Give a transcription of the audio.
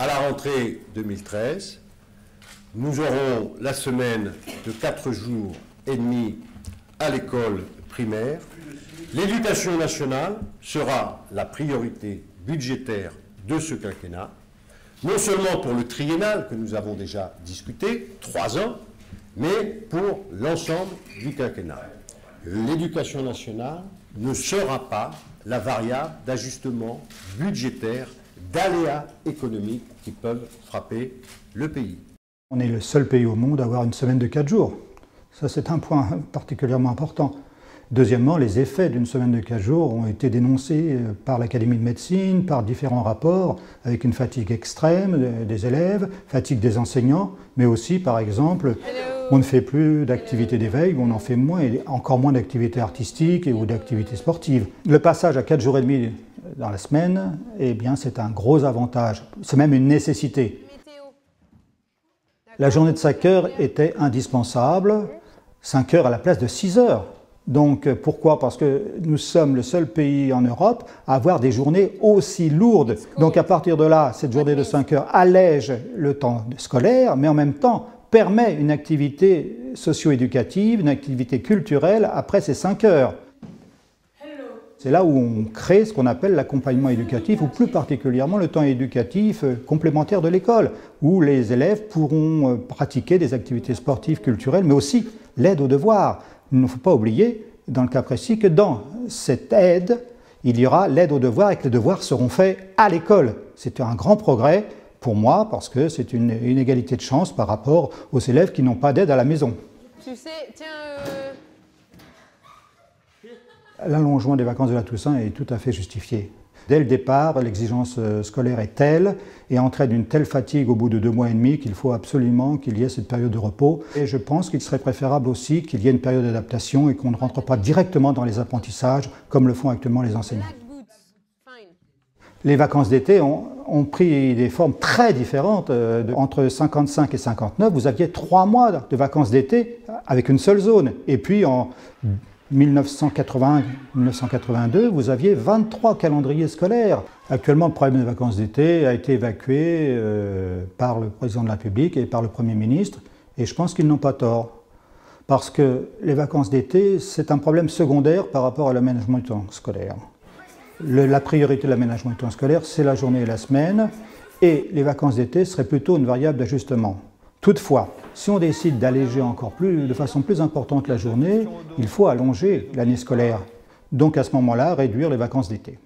à la rentrée 2013, nous aurons la semaine de 4 jours et demi à l'école primaire. L'éducation nationale sera la priorité budgétaire de ce quinquennat, non seulement pour le triennal que nous avons déjà discuté, 3 ans, mais pour l'ensemble du quinquennat. L'éducation nationale ne sera pas la variable d'ajustement budgétaire, d'aléas économiques qui peuvent frapper le pays. On est le seul pays au monde à avoir une semaine de 4 jours. Ça, c'est un point particulièrement important. Deuxièmement, les effets d'une semaine de 4 jours ont été dénoncés par l'Académie de médecine, par différents rapports, avec une fatigue extrême des élèves, fatigue des enseignants, mais aussi, par exemple, on ne fait plus d'activités d'éveil, on en fait moins, et encore moins d'activités artistiques ou d'activités sportives. Le passage à 4 jours et demi dans la semaine, eh bien, c'est un gros avantage. C'est même une nécessité. La journée de 5 heures était indispensable, 5 heures à la place de 6 heures. Donc pourquoi? Parce que nous sommes le seul pays en Europe à avoir des journées aussi lourdes. Donc à partir de là, cette journée de 5 heures allège le temps scolaire, mais en même temps permet une activité socio-éducative, une activité culturelle après ces 5 heures. C'est là où on crée ce qu'on appelle l'accompagnement éducatif, ou plus particulièrement le temps éducatif complémentaire de l'école, où les élèves pourront pratiquer des activités sportives, culturelles, mais aussi l'aide aux devoirs. Il ne faut pas oublier, dans le cas précis, que dans cette aide, il y aura l'aide aux devoirs et que les devoirs seront faits à l'école. C'est un grand progrès pour moi, parce que c'est une égalité de chance par rapport aux élèves qui n'ont pas d'aide à la maison. Tu sais, tiens... L'allongement des vacances de la Toussaint est tout à fait justifié. Dès le départ, l'exigence scolaire est telle et entraîne une telle fatigue au bout de 2 mois et demi qu'il faut absolument qu'il y ait cette période de repos. Et je pense qu'il serait préférable aussi qu'il y ait une période d'adaptation et qu'on ne rentre pas directement dans les apprentissages comme le font actuellement les enseignants. Les vacances d'été ont pris des formes très différentes. Entre 55 et 59, vous aviez 3 mois de vacances d'été avec une seule zone. Et puis en 1980-1982, vous aviez 23 calendriers scolaires. Actuellement, le problème des vacances d'été a été évacué par le président de la République et par le Premier ministre, et je pense qu'ils n'ont pas tort. Parce que les vacances d'été, c'est un problème secondaire par rapport à l'aménagement du temps scolaire. La priorité de l'aménagement du temps scolaire, c'est la journée et la semaine, et les vacances d'été seraient plutôt une variable d'ajustement. Toutefois, si on décide d'alléger encore plus, de façon plus importante la journée, il faut allonger l'année scolaire. Donc à ce moment-là, réduire les vacances d'été.